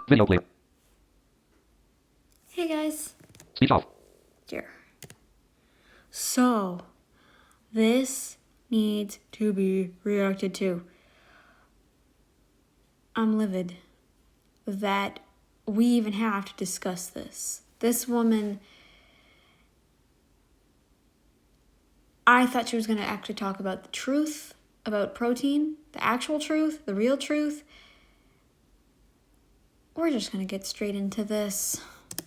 Video play. Hey guys. Speech off. Dear. So, this needs to be reacted to. I'm livid that we even have to discuss this. This woman, I thought she was going to actually talk about the truth, about protein, the actual truth, the real truth. We're just going to get straight into this.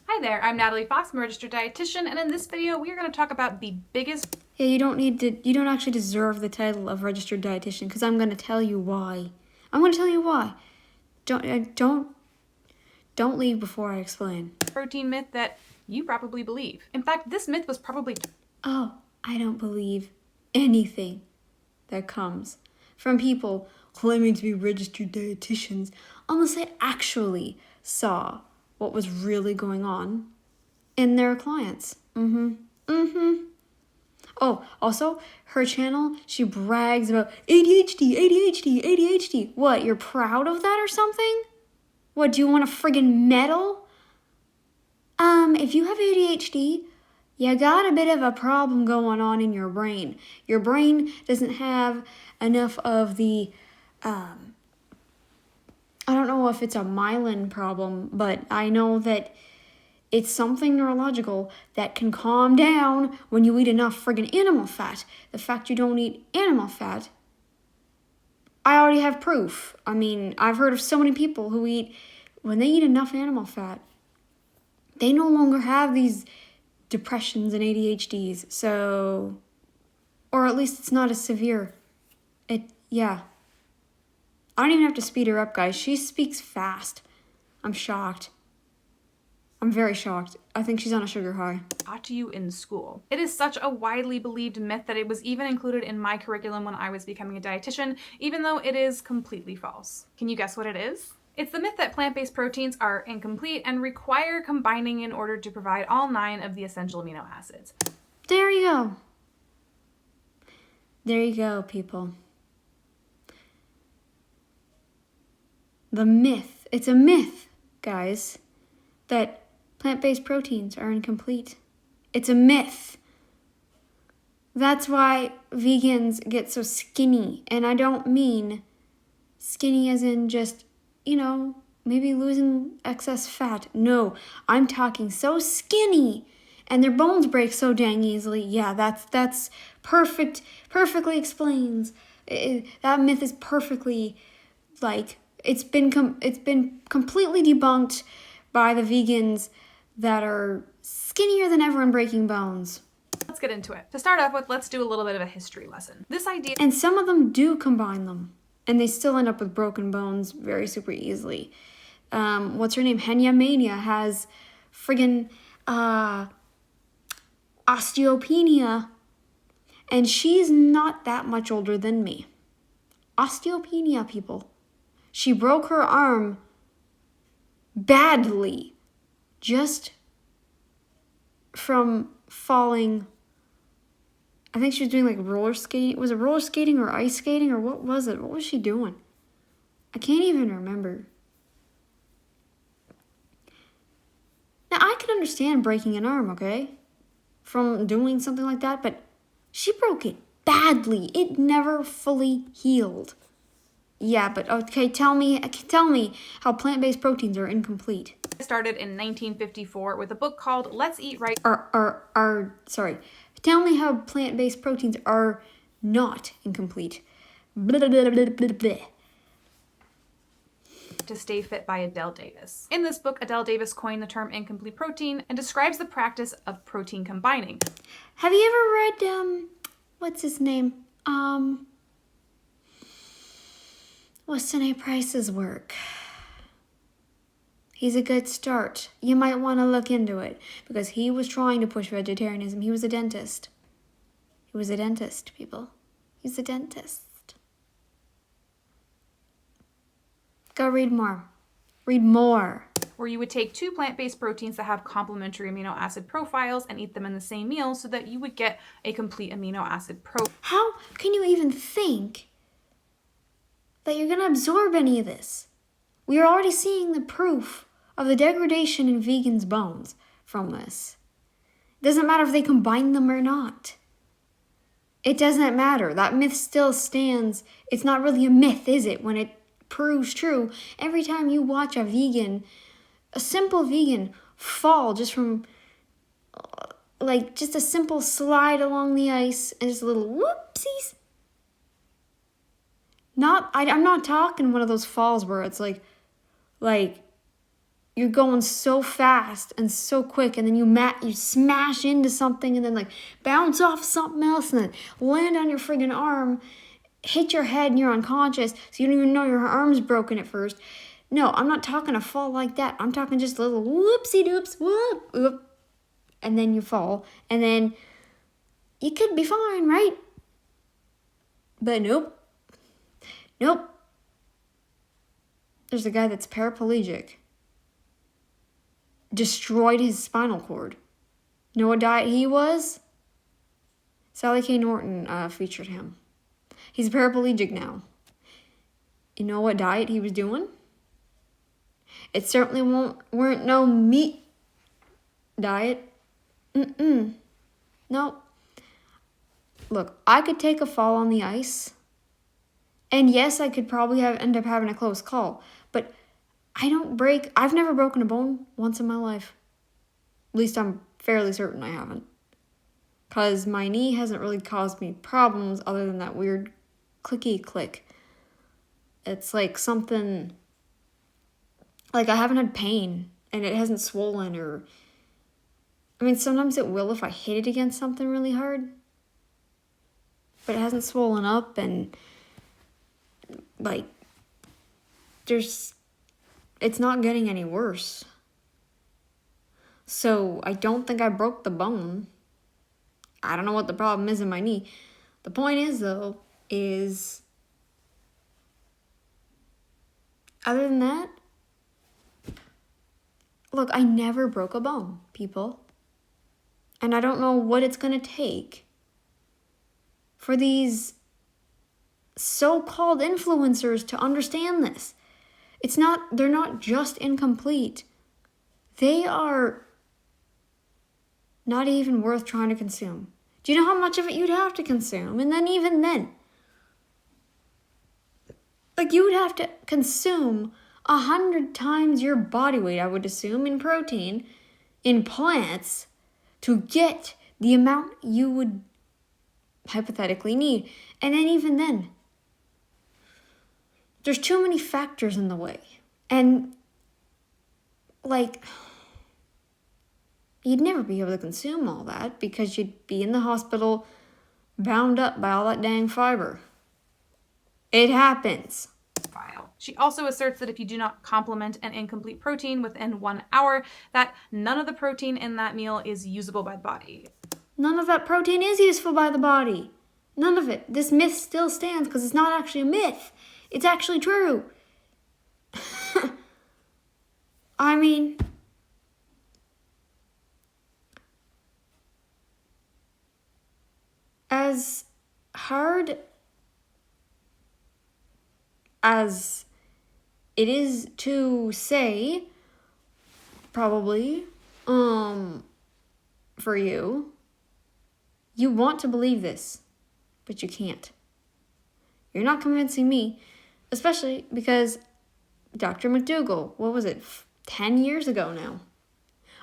Hi there, I'm Natalie Fox, I'm a registered dietitian, and in this video we are going to talk about the biggest... Yeah, you don't actually deserve the title of registered dietitian because I'm going to tell you why. I'm going to tell you why. Don't leave before I explain. protein myth that you probably believe. In fact, this myth was probably... Oh, I don't believe anything that comes from people claiming to be registered dietitians unless they actually saw what was really going on in their clients. Oh, also, her channel, she brags about ADHD, ADHD, ADHD. What, you're proud of that or something? What, do you want a friggin' medal? If you have ADHD, you got a bit of a problem going on in your brain. Your brain doesn't have enough of the, I don't know if it's a myelin problem, but I know that it's something neurological that can calm down when you eat enough friggin' animal fat. The fact you don't eat animal fat, I already have proof. I mean, I've heard of so many people who when they eat enough animal fat, they no longer have these depressions and ADHDs. So, or at least it's not as severe. Yeah. I don't even have to speed her up, guys. She speaks fast. I'm shocked. I'm very shocked. I think she's on a sugar high. taught to you in school. It is such a widely believed myth that it was even included in my curriculum when I was becoming a dietitian, even though it is completely false. Can you guess what it is? It's the myth that plant-based proteins are incomplete and require combining in order to provide all 9 of the essential amino acids. There you go. There you go, people. The myth. It's a myth, guys, that plant-based proteins are incomplete. It's a myth. That's why vegans get so skinny. And I don't mean skinny as in just, maybe losing excess fat. No, I'm talking so skinny and their bones break so dang easily. Yeah, that's perfectly explains. That myth is perfectly, it's been completely debunked by the vegans that are skinnier than ever and breaking bones. Let's get into it. To start off with, let's do a little bit of a history lesson. This idea... And some of them do combine them, and they still end up with broken bones very super easily. What's her name? Henya Mania has friggin' osteopenia, and she's not that much older than me. Osteopenia, people. She broke her arm badly just from falling. I think she was doing roller skating. Was it roller skating or ice skating or what was it? What was she doing? I can't even remember. Now, I can understand breaking an arm, okay? From doing something like that, but she broke it badly. It never fully healed. Yeah, but okay, tell me how plant-based proteins are incomplete. started in 1954 with a book called Let's Eat Right. Tell me how plant-based proteins are not incomplete. Blah, blah, blah, blah, blah, blah. To Stay Fit by Adele Davis. In this book, Adele Davis coined the term incomplete protein and describes the practice of protein combining. Have you ever read, what's his name? Weston A. Price's work? He's a good start. You might want to look into it because he was trying to push vegetarianism. He was a dentist. He was a dentist, people. He's a dentist. Go read more. Read more. Where you would take 2 plant-based proteins that have complementary amino acid profiles and eat them in the same meal so that you would get a complete amino acid profile. How can you even think that you're going to absorb any of this We are already seeing the proof of the degradation in vegans' bones from this. It doesn't matter if they combine them or not. It doesn't matter. That myth still stands. It's not really a myth, is it, when it proves true? Every time you watch a simple vegan, fall just from, just a simple slide along the ice and just a little whoopsies. I'm not talking one of those falls where it's like you're going so fast and so quick, and then you smash into something and then bounce off something else and then land on your friggin' arm, hit your head and you're unconscious, so you don't even know your arm's broken at first. No, I'm not talking a fall like that. I'm talking just a little whoopsie doops, whoop, and then you fall, and then you could be fine, right? But nope. There's a guy that's paraplegic. Destroyed his spinal cord. Know what diet he was? Sally K. Norton featured him. He's paraplegic now. You know what diet he was doing? It certainly weren't no meat diet. Nope. Look, I could take a fall on the ice. And yes, I could probably end up having a close call. But I've never broken a bone once in my life. At least I'm fairly certain I haven't. Because my knee hasn't really caused me problems other than that weird clicky click. It's like something, I haven't had pain and it hasn't swollen sometimes it will if I hit it against something really hard. But it hasn't swollen up and it's not getting any worse. So I don't think I broke the bone. I don't know what the problem is in my knee. The point is, though, other than that, look, I never broke a bone, people. And I don't know what it's going to take for these so-called influencers to understand this. They're not just incomplete. They are not even worth trying to consume. Do you know how much of it you'd have to consume? And then even then, you would have to consume 100 times your body weight, I would assume, in protein, in plants, to get the amount you would hypothetically need. And then even then, there's too many factors in the way. And, you'd never be able to consume all that because you'd be in the hospital bound up by all that dang fiber. It happens. She also asserts that if you do not complement an incomplete protein within 1 hour, that none of the protein in that meal is usable by the body. None of that protein is useful by the body. None of it. This myth still stands because it's not actually a myth. It's actually true. As hard as it is to say, probably, for you want to believe this, but you can't. You're not convincing me, especially because Dr. McDougall, what was it, 10 years ago now?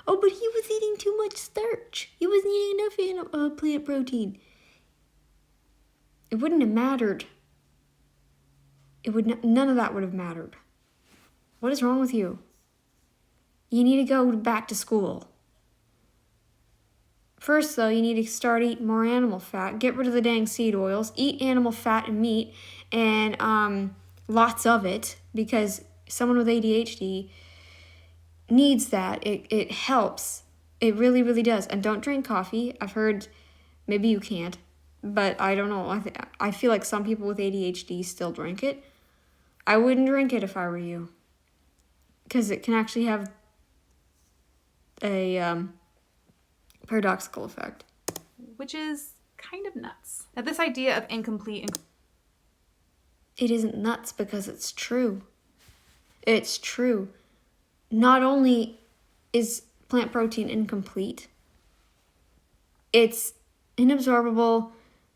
Oh, but he was eating too much starch. He wasn't eating enough plant protein. It wouldn't have mattered. None of that would have mattered. What is wrong with you? You need to go back to school. First, though, you need to start eating more animal fat. Get rid of the dang seed oils. Eat animal fat and meat, and lots of it, because someone with ADHD needs that. It helps. It really, really does. And don't drink coffee. I've heard, maybe you can't, but I don't know. I feel like some people with ADHD still drink it. I wouldn't drink it if I were you, because it can actually have a paradoxical effect. Which is kind of nuts. Now, this idea of incomplete... It isn't nuts because it's true. It's true. Not only is plant protein incomplete, it's inabsorbable,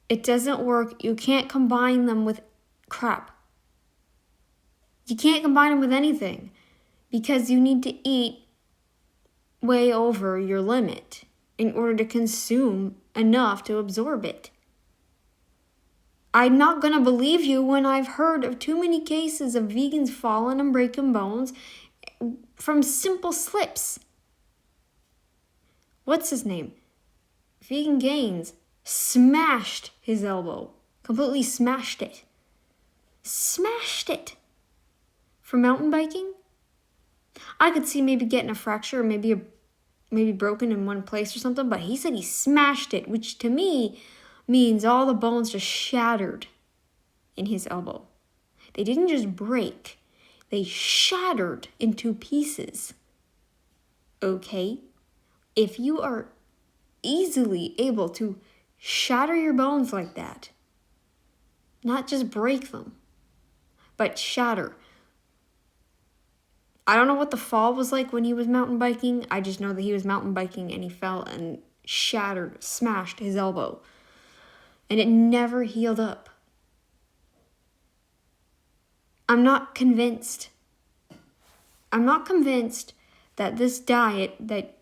it doesn't work, you can't combine them with crap. You can't combine them with anything because you need to eat way over your limit in order to consume enough to absorb it. I'm not going to believe you when I've heard of too many cases of vegans falling and breaking bones from simple slips. What's his name? Vegan Gains smashed his elbow. Completely smashed it. Smashed it. For mountain biking? I could see maybe getting a fracture or maybe broken in one place or something, but he said he smashed it, which to me means all the bones just shattered in his elbow. They didn't just break, they shattered into pieces. Okay? If you are easily able to shatter your bones like that, not just break them, but shatter. I don't know what the fall was like when he was mountain biking. I just know that he was mountain biking and he fell and smashed his elbow. And it never healed up. I'm not convinced that this diet, that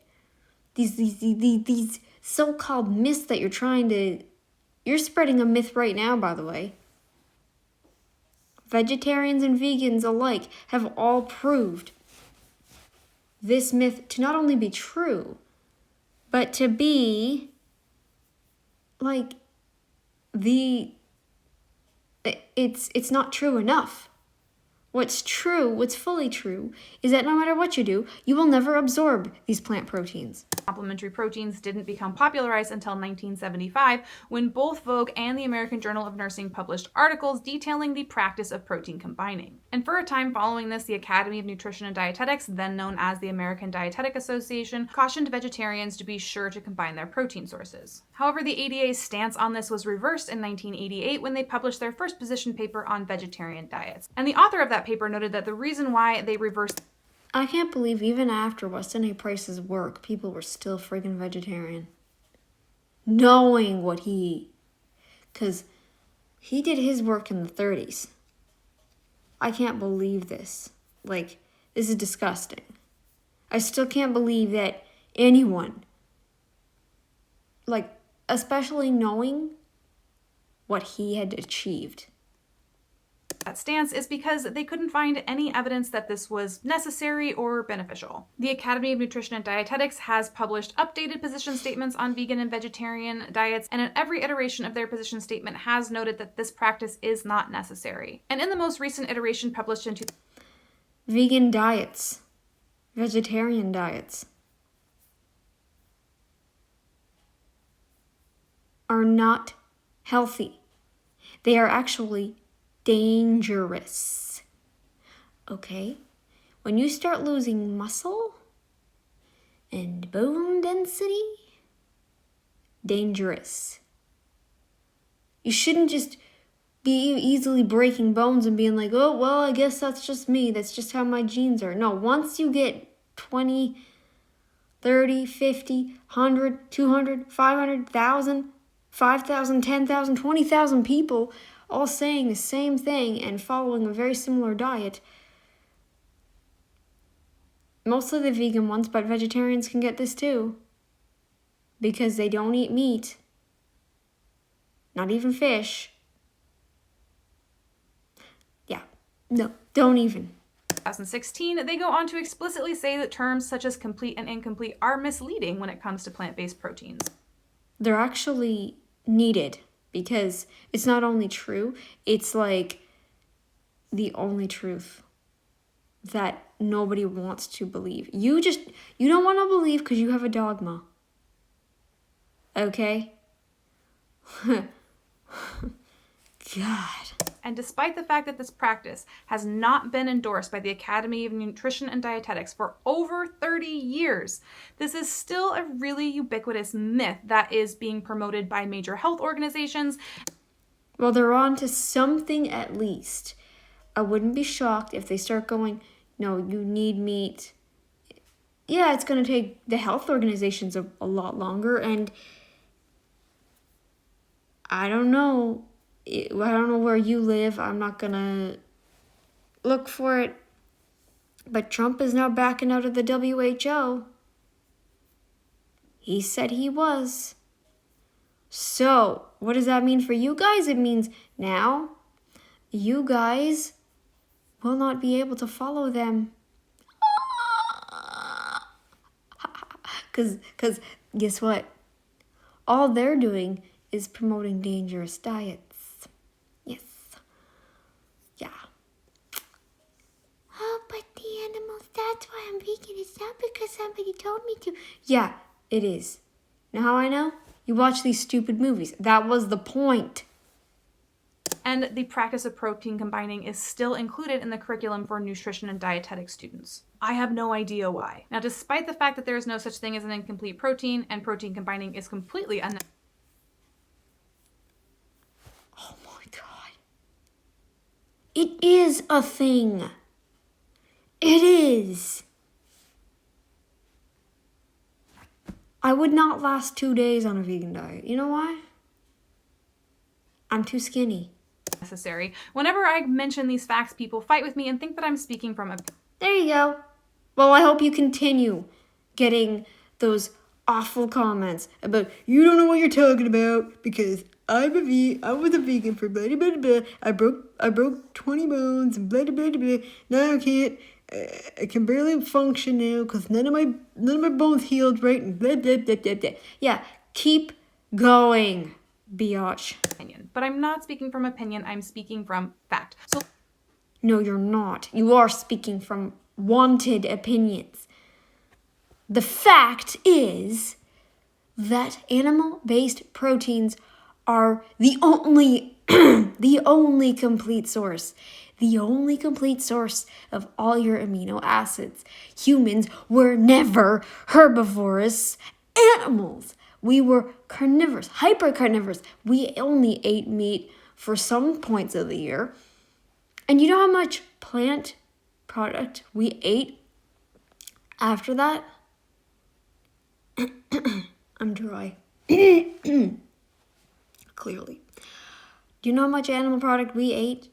these so-called myths that you're spreading a myth right now, by the way. Vegetarians and vegans alike have all proved this myth to not only be true, but to be like it's not true enough. What's true, what's fully true, is that no matter what you do, you will never absorb these plant proteins. Complementary proteins didn't become popularized until 1975, when both Vogue and the American Journal of Nursing published articles detailing the practice of protein combining. And for a time following this, the Academy of Nutrition and Dietetics, then known as the American Dietetic Association, cautioned vegetarians to be sure to combine their protein sources. However, the ADA's stance on this was reversed in 1988 when they published their first position paper on vegetarian diets. And the author of that paper noted that the reason why they reversed... I can't believe even after Weston A. Price's work, people were still friggin' vegetarian. Knowing what because he did his work in the 30s. I can't believe this. Like, this is disgusting. I still can't believe that anyone, like, especially knowing what he had achieved. That stance is because they couldn't find any evidence that this was necessary or beneficial. The Academy of Nutrition and Dietetics has published updated position statements on vegan and vegetarian diets, and in every iteration of their position statement has noted that this practice is not necessary. And in the most recent iteration published in vegan diets, vegetarian diets are not healthy. They are actually dangerous. Okay? When you start losing muscle and bone density, dangerous. You shouldn't just be easily breaking bones and being like, oh, well, I guess that's just me. That's just how my genes are. No, once you get 20, 30, 50, 100, 200, 500,000, 5,000, 10,000, 20,000 people all saying the same thing and following a very similar diet. Mostly the vegan ones, but vegetarians can get this too. Because they don't eat meat. Not even fish. Yeah, no, don't even. 2016, they go on to explicitly say that terms such as complete and incomplete are misleading when it comes to plant-based proteins. They're actually needed. Because it's not only true, it's like the only truth that nobody wants to believe. You don't want to believe because you have a dogma. Okay? God. And despite the fact that this practice has not been endorsed by the Academy of Nutrition and Dietetics for over 30 years, this is still a really ubiquitous myth that is being promoted by major health organizations. Well, they're on to something at least. I wouldn't be shocked if they start going, No, you need meat. Yeah, it's going to take the health organizations a lot longer, and I don't know. I don't know where you live. I'm not going to look for it. But Trump is now backing out of the WHO. He said he was. So, what does that mean for you guys? It means now you guys will not be able to follow them. Because guess what? All they're doing is promoting dangerous diets. Yes. Yeah. Oh, but the animals, that's why I'm vegan. It's not because somebody told me to. Yeah, it is. Now how I know? You watch these stupid movies. That was the point. And the practice of protein combining is still included in the curriculum for nutrition and dietetic students. I have no idea why. Now, despite the fact that there is no such thing as an incomplete protein and protein combining is completely unnecessary. Oh my god. It is a thing. It is. I would not last 2 days on a vegan diet. You know why? I'm too skinny. Whenever I mention these facts, people fight with me and think that I'm speaking from a... There you go. Well, I hope you continue getting those awful comments about you don't know what you're talking about because I was a vegan for blah blah blah. I broke 20 bones and blah blah blah. Now I can't. I can barely function now because none of my bones healed right and blah blah blah blah blah. Yeah, keep going, biatch. opinion. But I'm not speaking from opinion, I'm speaking from fact. So no, you're not. You are speaking from wanted opinions. The fact is that animal-based proteins are the only the only complete source. The only complete source of all your amino acids. Humans were never herbivorous animals. We were carnivorous, hypercarnivorous. We only ate meat for some points of the year. And you know how much plant product we ate after that? I'm dry. Clearly. Do you know how much animal product we ate?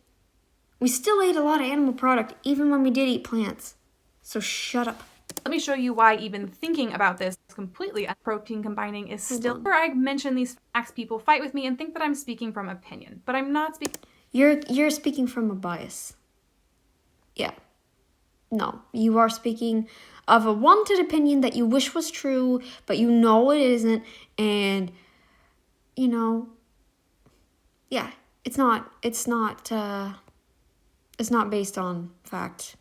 We still ate a lot of animal product even when we did eat plants. So shut up. let me show you why even thinking about this completely protein combining is still... Whenever I mention these facts, people fight with me and think that I'm speaking from opinion. But I'm not speaking... You're speaking from a bias. Yeah. No, you are speaking of a wanted opinion that you wish was true, but you know it isn't, and yeah, it's not based on fact,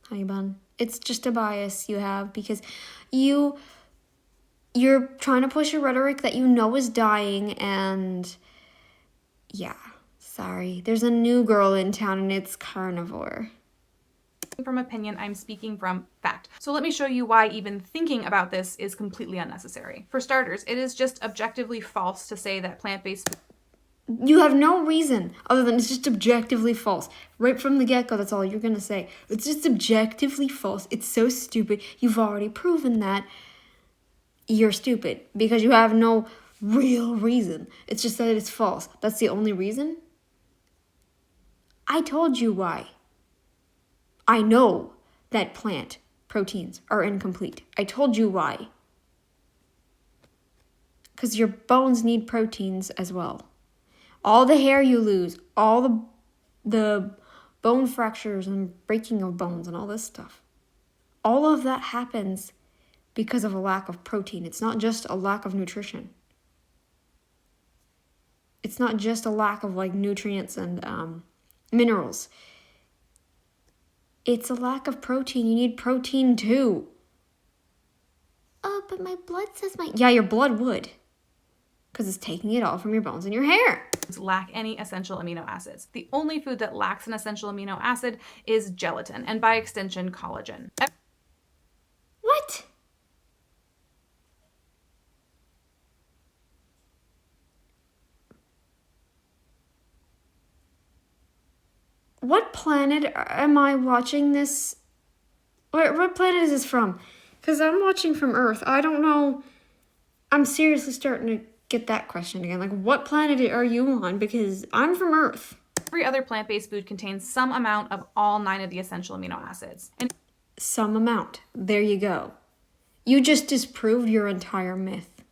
honey bun. It's just a bias you have because you're trying to push a rhetoric that you know is dying, and yeah, sorry. There's a new girl in town and it's carnivore. From opinion, I'm speaking from fact. So let me show you why even thinking about this is completely unnecessary. For starters, it is just objectively false to say that plant-based... You have no reason other than it's just objectively false. Right from the get-go, that's all you're going to say. It's just objectively false. It's so stupid. You've already proven that you're stupid because you have no real reason. It's just that it's false. That's the only reason. I told you why. I know that plant proteins are incomplete. I told you why. Because your bones need proteins as well. All the hair you lose, all the bone fractures and breaking of bones and all this stuff. All of that happens because of a lack of protein. It's not just a lack of nutrition. It's not just a lack of nutrients and minerals. It's a lack of protein. You need protein too. Oh, but my blood says Yeah, your blood would. Because it's taking it all from your bones and your hair. Lack any essential amino acids. The only food that lacks an essential amino acid is gelatin, and by extension, collagen. What? What planet am I watching this What planet is this from? Because I'm watching from Earth. I don't know. I'm seriously starting to get that question again. Like, what planet are you on? Because I'm from Earth. Every other plant-based food contains some amount of all 9 of the essential amino acids. And Some amount. There you go. You just disproved your entire myth.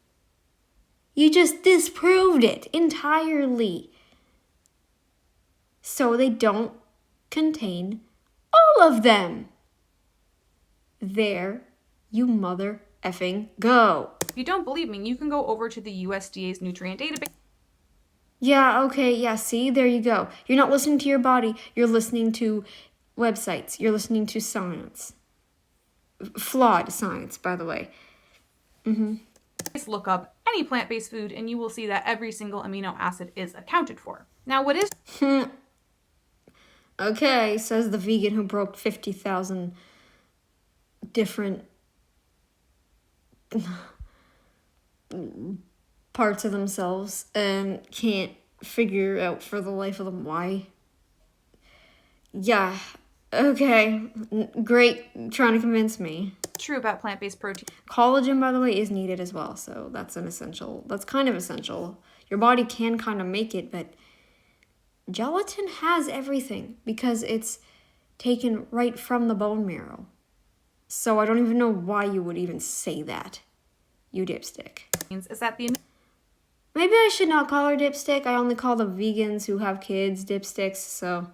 You just disproved it entirely. So they don't contain all of them. There you mother effing go. if you don't believe me, you can go over to the USDA's nutrient database. Yeah, okay, yeah, see, there you go. You're not listening to your body, you're listening to websites, you're listening to science. Flawed science, by the way. Look up any plant-based food and you will see that every single amino acid is accounted for. Now, what is Okay, says the vegan who broke 50,000 different parts of themselves and can't figure out for the life of them why. Yeah, okay, great trying to convince me. true about plant-based protein? Collagen, by the way, is needed as well, so that's an essential. That's kind of essential. Your body can kind of make it, but gelatin has everything because it's taken right from the bone marrow. So I don't even know why you would even say that, you dipstick. Is that the Maybe I should not call her dipstick. I only call the vegans who have kids dipsticks, so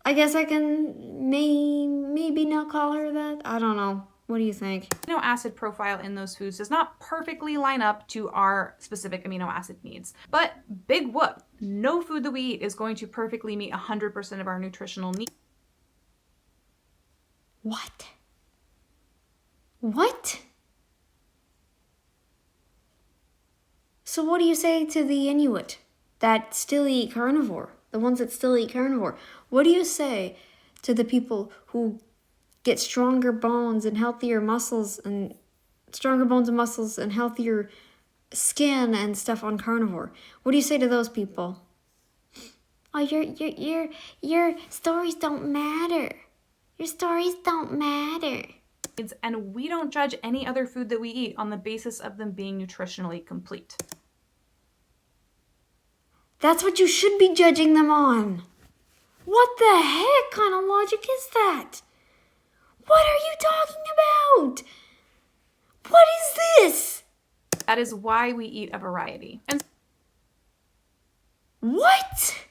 I guess I can maybe not call her that. I don't know. What do you think? amino acid profile in those foods does not perfectly line up to our specific amino acid needs. But big whoop, no food that we eat is going to perfectly meet 100% of our nutritional needs. What? What? So what do you say to the Inuit that still eat carnivore? The ones that still eat carnivore? What do you say to the people who get stronger bones and healthier muscles and healthier skin and stuff on carnivore? What do you say to those people? Oh, your stories don't matter. Your stories don't matter. And we don't judge any other food that we eat on the basis of them being nutritionally complete. That's what you should be judging them on. What the heck kind of logic is that? What are you talking about? What is this? That is why we eat a variety. And What?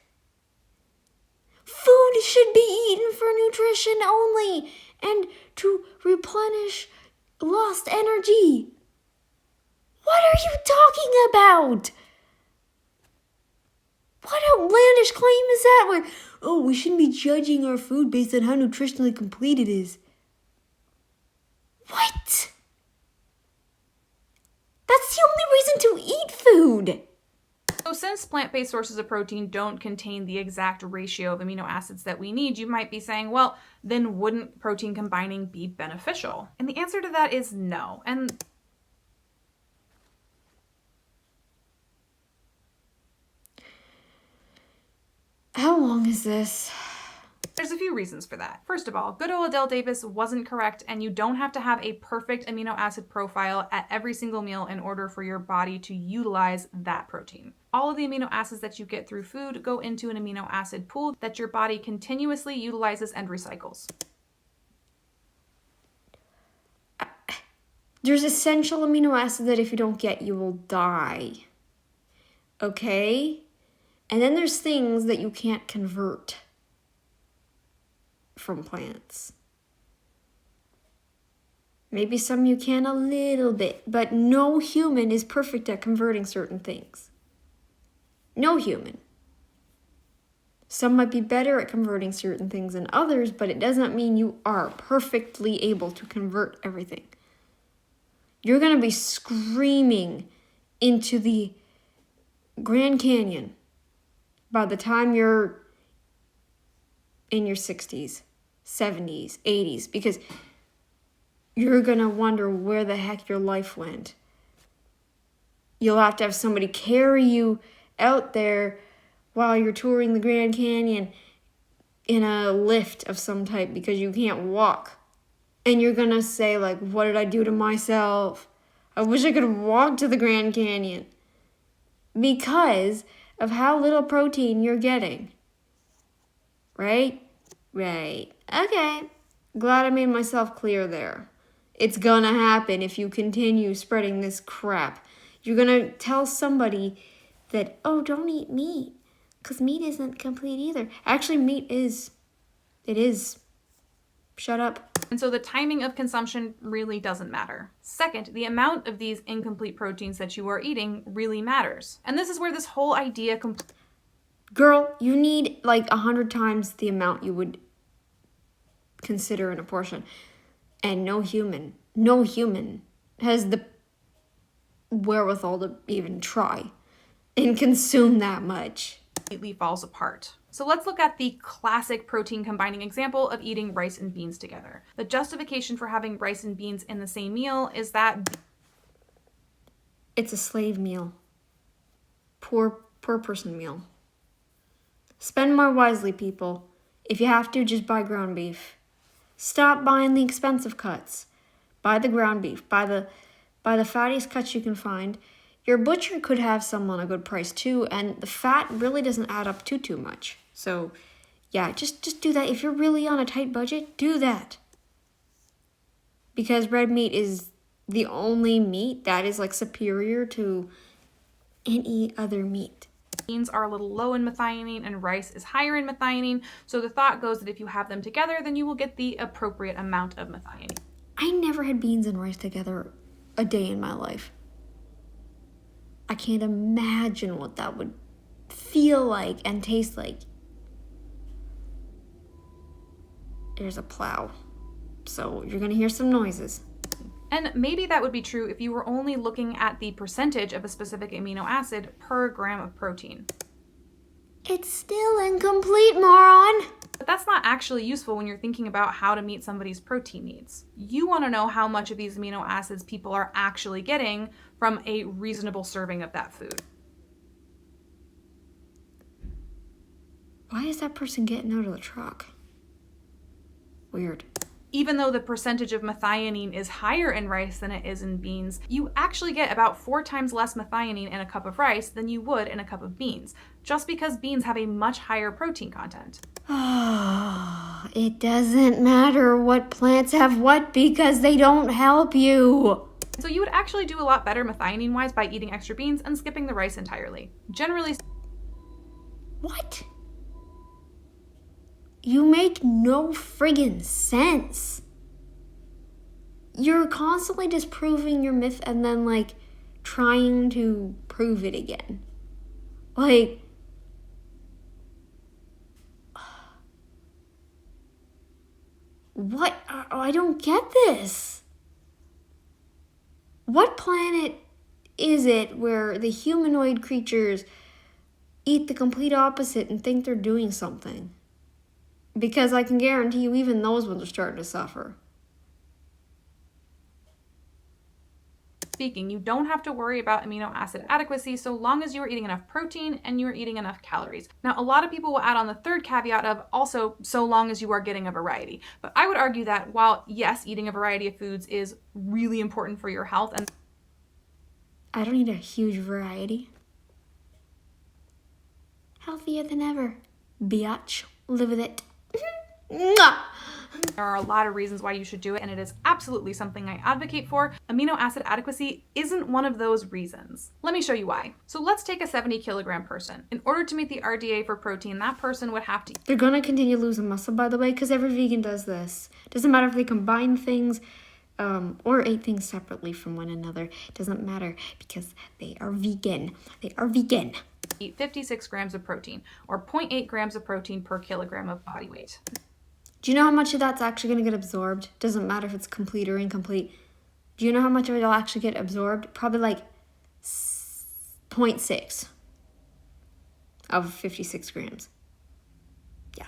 Food should be eaten for nutrition only and to replenish lost energy. What are you talking about? What outlandish claim is that where, oh, we shouldn't be judging our food based on how nutritionally complete it is? What? That's the only reason to eat food. so since plant-based sources of protein don't contain the exact ratio of amino acids that we need, you might be saying, well, then wouldn't protein combining be beneficial? And the answer to that is no. And How long is this? there's a few reasons for that. First of all, good old Adele Davis wasn't correct, and you don't have to have a perfect amino acid profile at every single meal in order for your body to utilize that protein. All of the amino acids that you get through food go into an amino acid pool that your body continuously utilizes and recycles. There's essential amino acid that if you don't get, you will die. Okay? And then there's things that you can't convert from plants. Maybe some you can a little bit, but no human is perfect at converting certain things. No human. Some might be better at converting certain things than others, but it does not mean you are perfectly able to convert everything. You're going to be screaming into the Grand Canyon by the time you're in your 60s, 70s, 80s, because you're going to wonder where the heck your life went. You'll have to have somebody carry you out there while you're touring the Grand Canyon in a lift of some type because you can't walk. And you're gonna say, like, what did I do to myself? I wish I could walk to the Grand Canyon. Because of how little protein you're getting. Right? Right. Okay. Glad I made myself clear there. It's gonna happen if you continue spreading this crap. You're gonna tell somebody that, oh, don't eat meat. Because meat isn't complete either. Actually, meat is. It is. Shut up. And so the timing of consumption really doesn't matter. Second, the amount of these incomplete proteins that you are eating really matters. And this is where this whole idea Girl, you need like 100 times the amount you would consider in a portion. And no human has the wherewithal to even try and consume that much. completely falls apart. So let's look at the classic protein combining example of eating rice and beans together. The justification for having rice and beans in the same meal is that it's a slave meal. Poor person meal. Spend more wisely, people. If you have to, just buy ground beef. Stop buying the expensive cuts. Buy the ground beef. Buy the fattiest cuts you can find. Your butcher could have some on a good price too, and the fat really doesn't add up to too much. So, yeah, just do that. If you're really on a tight budget, do that. Because red meat is the only meat that is like superior to any other meat. beans are a little low in methionine and rice is higher in methionine. So the thought goes that if you have them together, then you will get the appropriate amount of methionine. I never had beans and rice together a day in my life. I can't imagine what that would feel like and taste like. There's a plow, so you're gonna hear some noises. And maybe that would be true if you were only looking at the percentage of a specific amino acid per gram of protein. It's still incomplete, moron! But that's not actually useful when you're thinking about how to meet somebody's protein needs. You want to know how much of these amino acids people are actually getting from a reasonable serving of that food. Why is that person getting out of the truck? Weird. Even though the percentage of methionine is higher in rice than it is in beans, you actually get about 4 times less methionine in a cup of rice than you would in a cup of beans, just because beans have a much higher protein content. It doesn't matter what plants have what because they don't help you. So you would actually do a lot better methionine-wise by eating extra beans and skipping the rice entirely. Generally... What? You make no friggin' sense. You're constantly disproving your myth and then, like, trying to prove it again. Like, what? I don't get this. What planet is it where the humanoid creatures eat the complete opposite and think they're doing something? Because I can guarantee you even those ones are starting to suffer. Speaking, you don't have to worry about amino acid adequacy so long as you are eating enough protein and you are eating enough calories. Now, a lot of people will add on the third caveat of also so long as you are getting a variety. But I would argue that while, yes, eating a variety of foods is really important for your health and I don't need a huge variety. Healthier than ever. Biatch. Live with it. Mwah! there are a lot of reasons why you should do it, and it is absolutely something I advocate for. Amino acid adequacy isn't one of those reasons. Let me show you why. So let's take a 70 kilogram person. In order to meet the RDA for protein, that person would have to... They're gonna continue losing muscle, by the way, because every vegan does this. Doesn't matter if they combine things or eat things separately from one another. Doesn't matter because they are vegan. They are vegan. Eat 56 grams of protein, or 0.8 grams of protein per kilogram of body weight. Do you know how much of that's actually going to get absorbed? Doesn't matter if it's complete or incomplete. Do you know how much of it will actually get absorbed? Probably like 0.6 of 56 grams. Yeah.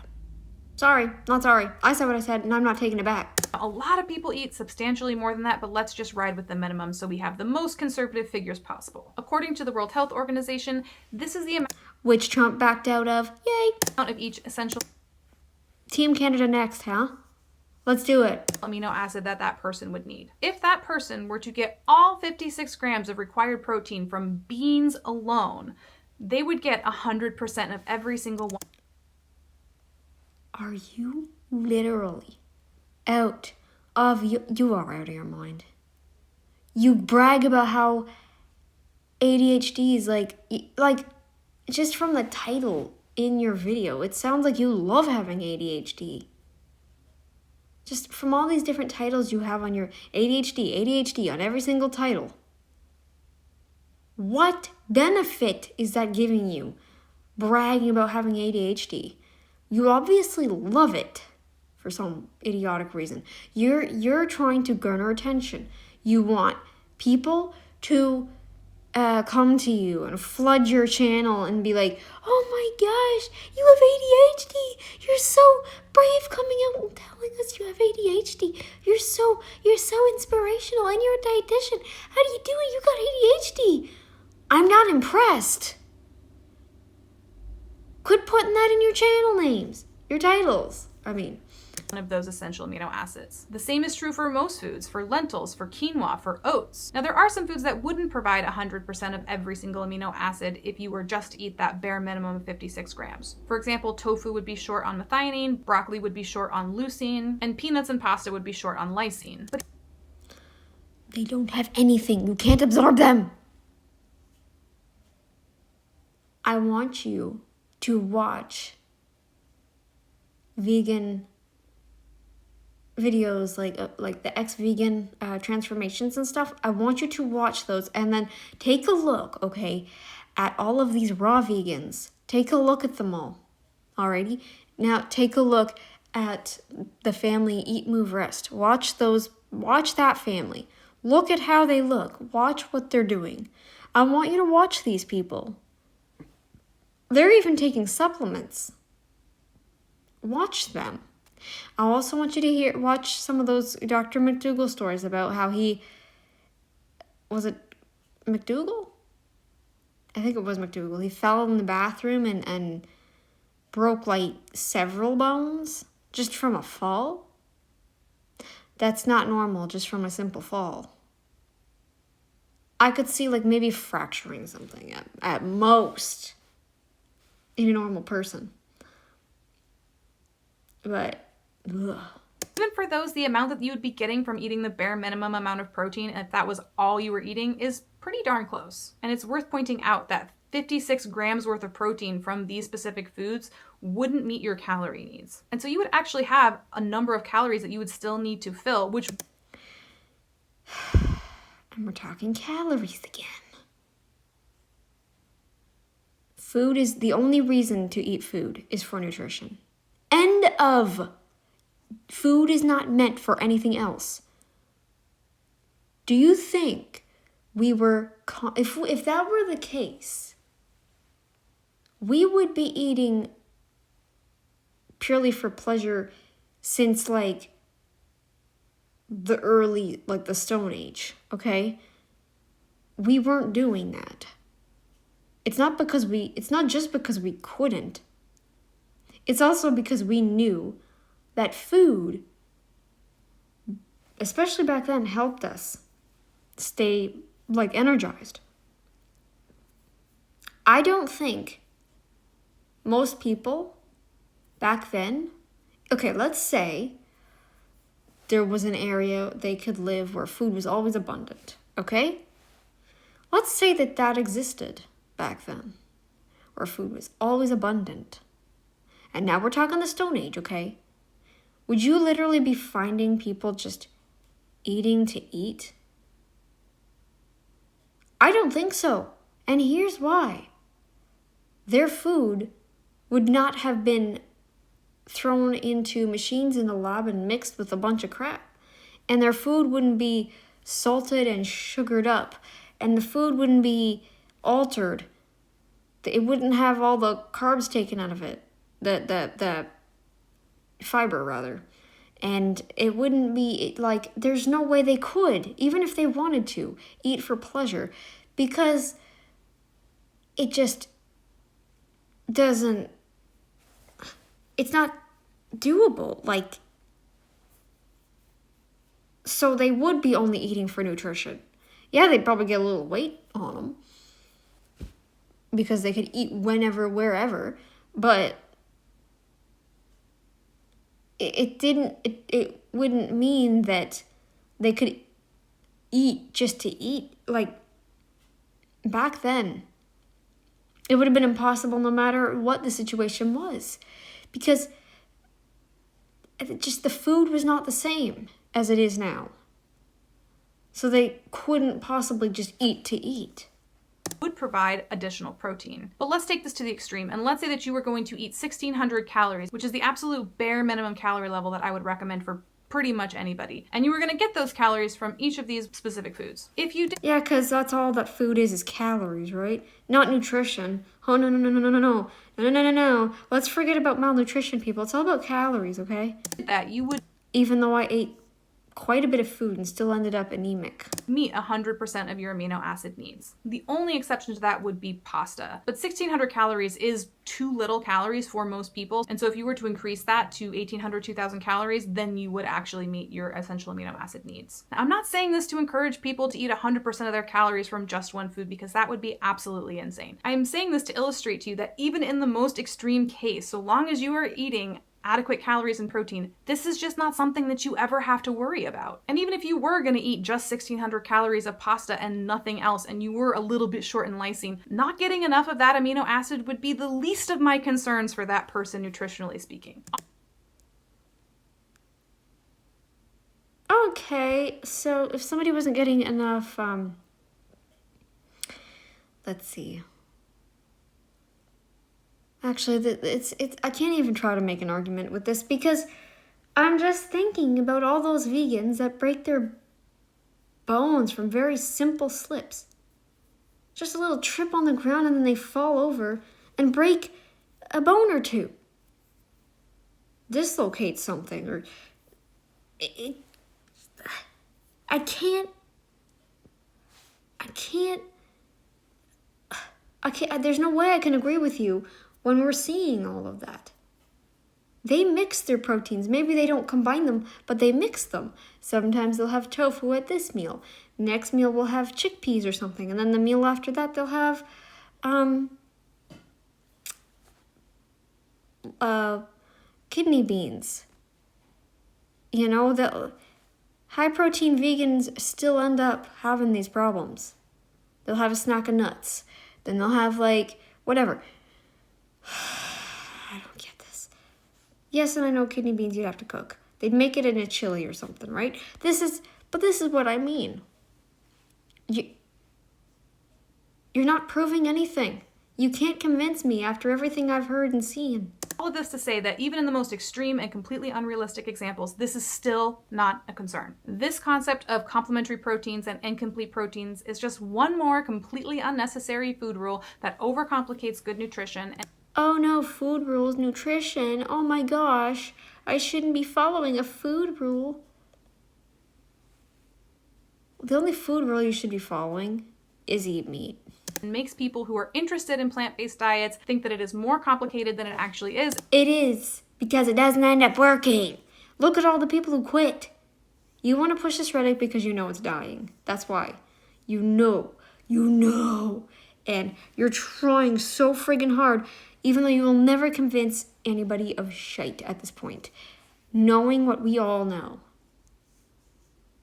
Sorry, not sorry. I said what I said, and I'm not taking it back. A lot of people eat substantially more than that, but let's just ride with the minimum so we have the most conservative figures possible. According to the World Health Organization, this is the amount Which Trump backed out of. Yay! of each essential Team Canada next, huh? Let's do it. Amino acid that that person would need. If that person were to get all 56 grams of required protein from beans alone, they would get 100% of every single one. Are you literally out of you are out of your mind. You brag about how ADHD is like just from the title in your video, it sounds like you love having ADHD. Just from all these different titles you have on your ADHD on every single title. What benefit is that giving you, bragging about having ADHD? You obviously love it for some idiotic reason. You're trying to garner attention. You want people to come to you and flood your channel and be like, oh my gosh, you have ADHD. You're so brave coming out and telling us you have ADHD. You're so inspirational and you're a dietitian. How do you do it? You got ADHD. I'm not impressed. Quit putting that in your channel names, your titles. One of those essential amino acids. The same is true for most foods, for lentils, for quinoa, for oats. Now, there are some foods that wouldn't provide 100% of every single amino acid if you were just to eat that bare minimum of 56 grams. For example, tofu would be short on methionine, broccoli would be short on leucine, and peanuts and pasta would be short on lysine. But they don't have anything. You can't absorb them. I want you to watch vegan videos like the ex-vegan transformations and stuff. I want you to watch those and then take a look, okay, at all of these raw vegans. Take a look at them all. Alrighty? Now take a look at the family Eat, Move, Rest. Watch that family. Look at how they look. Watch what they're doing. I want you to watch these people. They're even taking supplements. Watch them. I also want you to watch some of those Dr. McDougall stories about how was it McDougall? I think it was McDougall. He fell in the bathroom and broke like several bones just from a fall. That's not normal, just from a simple fall. I could see like maybe fracturing something at most in a normal person. But ugh. Even for those, the amount that you would be getting from eating the bare minimum amount of protein, if that was all you were eating, is pretty darn close. And it's worth pointing out that 56 grams worth of protein from these specific foods wouldn't meet your calorie needs. And so you would actually have a number of calories that you would still need to fill, which... And we're talking calories again. Food is the only reason to eat food is for nutrition. End of. Food is not meant for anything else. Do you think we were, if that were the case, we would be eating purely for pleasure since like the early, like the Stone Age, okay? We weren't doing that. It's not just because we couldn't. It's also because we knew that food, especially back then, helped us stay like energized. I don't think most people back then, okay, let's say there was an area they could live where food was always abundant, okay? Let's say that existed back then, where food was always abundant. And now we're talking the Stone Age, okay? Would you literally be finding people just eating to eat? I don't think so. And here's why. Their food would not have been thrown into machines in the lab and mixed with a bunch of crap. And their food wouldn't be salted and sugared up. And the food wouldn't be altered. It wouldn't have all the carbs taken out of it. The fiber, rather. And it wouldn't be, like, there's no way they could, even if they wanted to, eat for pleasure. Because it just doesn't, it's not doable. Like, So they would be only eating for nutrition. Yeah, they'd probably get a little weight on them because they could eat whenever, wherever, but it wouldn't mean that they could eat just to eat. Like, back then, it would have been impossible no matter what the situation was, because just the food was not the same as it is now. So they couldn't possibly just eat to eat. Would provide additional protein. But let's take this to the extreme, and let's say that you were going to eat 1,600 calories, which is the absolute bare minimum calorie level that I would recommend for pretty much anybody. And you were going to get those calories from each of these specific foods. If you did... Yeah, because that's all that food is calories, right? Not nutrition. Oh, no, no, no, no, no, no, no. No, no, no, no, no. Let's forget about malnutrition, people. It's all about calories, okay? That you would... Even though I ate quite a bit of food and still ended up anemic. Meet 100% of your amino acid needs. The only exception to that would be pasta. But 1,600 calories is too little calories for most people. And so if you were to increase that to 1,800, 2,000 calories, then you would actually meet your essential amino acid needs. Now, I'm not saying this to encourage people to eat 100% of their calories from just one food, because that would be absolutely insane. I am saying this to illustrate to you that even in the most extreme case, so long as you are eating adequate calories and protein, this is just not something that you ever have to worry about. And even if you were going to eat just 1,600 calories of pasta and nothing else, and you were a little bit short in lysine, not getting enough of that amino acid would be the least of my concerns for that person, nutritionally speaking. Okay, so if somebody wasn't getting enough, let's see. Actually, it's I can't even try to make an argument with this, because I'm just thinking about all those vegans that break their bones from very simple slips. Just a little trip on the ground and then they fall over and break a bone or two. Dislocate something, or I can't, there's no way I can agree with you when we're seeing all of that. They mix their proteins. Maybe they don't combine them, but they mix them. Sometimes they'll have tofu at this meal. Next meal will have chickpeas or something. And then the meal after that, they'll have kidney beans. You know, the high protein vegans still end up having these problems. They'll have a snack of nuts. Then they'll have, like, whatever. I don't get this. Yes, and I know kidney beans you'd have to cook. They'd make it in a chili or something, right? This is what I mean. You're not proving anything. You can't convince me after everything I've heard and seen. All of this to say that even in the most extreme and completely unrealistic examples, this is still not a concern. This concept of complementary proteins and incomplete proteins is just one more completely unnecessary food rule that overcomplicates good nutrition. Oh no, food rules, nutrition. Oh my gosh, I shouldn't be following a food rule. The only food rule you should be following is eat meat. And makes people who are interested in plant-based diets think that it is more complicated than it actually is. It is, because it doesn't end up working. Look at all the people who quit. You want to push this rhetoric because you know it's dying. That's why. You know, and you're trying so friggin' hard, even though you will never convince anybody of shite at this point. Knowing what we all know.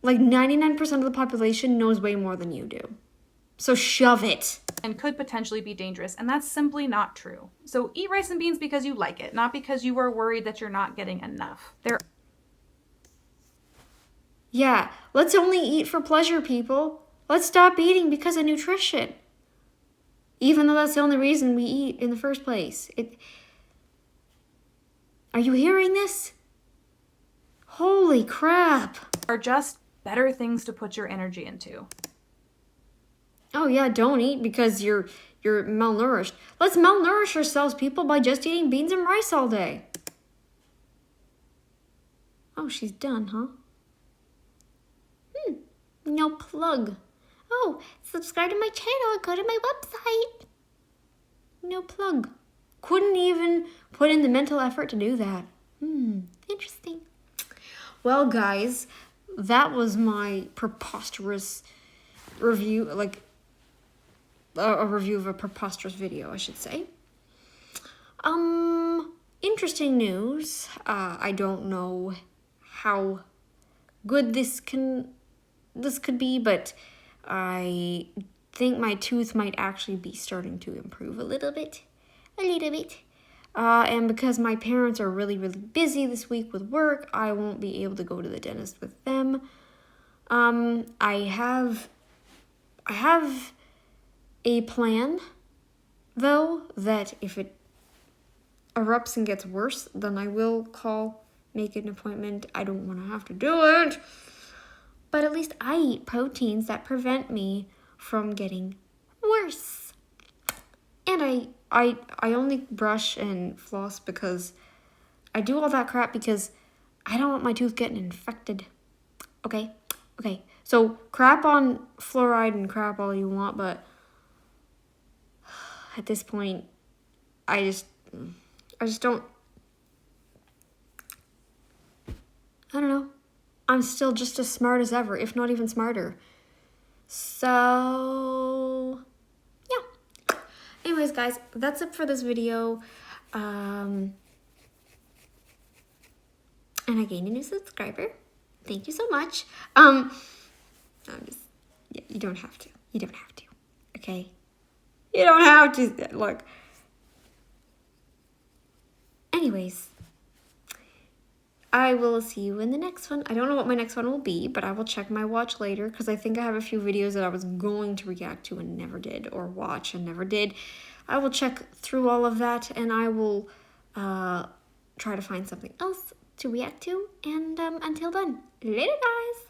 Like 99% of the population knows way more than you do. So shove it. And could potentially be dangerous, and that's simply not true. So eat rice and beans because you like it, not because you are worried that you're not getting enough. Yeah, let's only eat for pleasure, people. Let's stop eating because of nutrition. Even though that's the only reason we eat in the first place. Are you hearing this? Holy crap. Are just better things to put your energy into. Oh yeah, don't eat because you're malnourished. Let's malnourish ourselves, people, by just eating beans and rice all day. Oh, she's done, huh? No plug. Oh, subscribe to my channel and go to my website. No plug. Couldn't even put in the mental effort to do that. Interesting. Well, guys, that was my preposterous review, like a review of a preposterous video, I should say. Interesting news. I don't know how good this could be, but I think my tooth might actually be starting to improve a little bit. And because my parents are really, really busy this week with work, I won't be able to go to the dentist with them. I have a plan, though, that if it erupts and gets worse, then I will make an appointment. I don't want to have to do it. But at least I eat proteins that prevent me from getting worse. And I only brush and floss because I do all that crap because I don't want my tooth getting infected. Okay? So crap on fluoride and crap all you want, but at this point, I just don't, I don't know. I'm still just as smart as ever, if not even smarter. So, yeah. Anyways, guys, that's it for this video. And I gained a new subscriber. Thank you so much. You don't have to. Okay? You don't have to. Look. Anyways, I will see you in the next one. I don't know what my next one will be, but I will check my watch later because I think I have a few videos that I was going to react to and never did, or watch and never did. I will check through all of that, and I will try to find something else to react to. And until then, later, guys!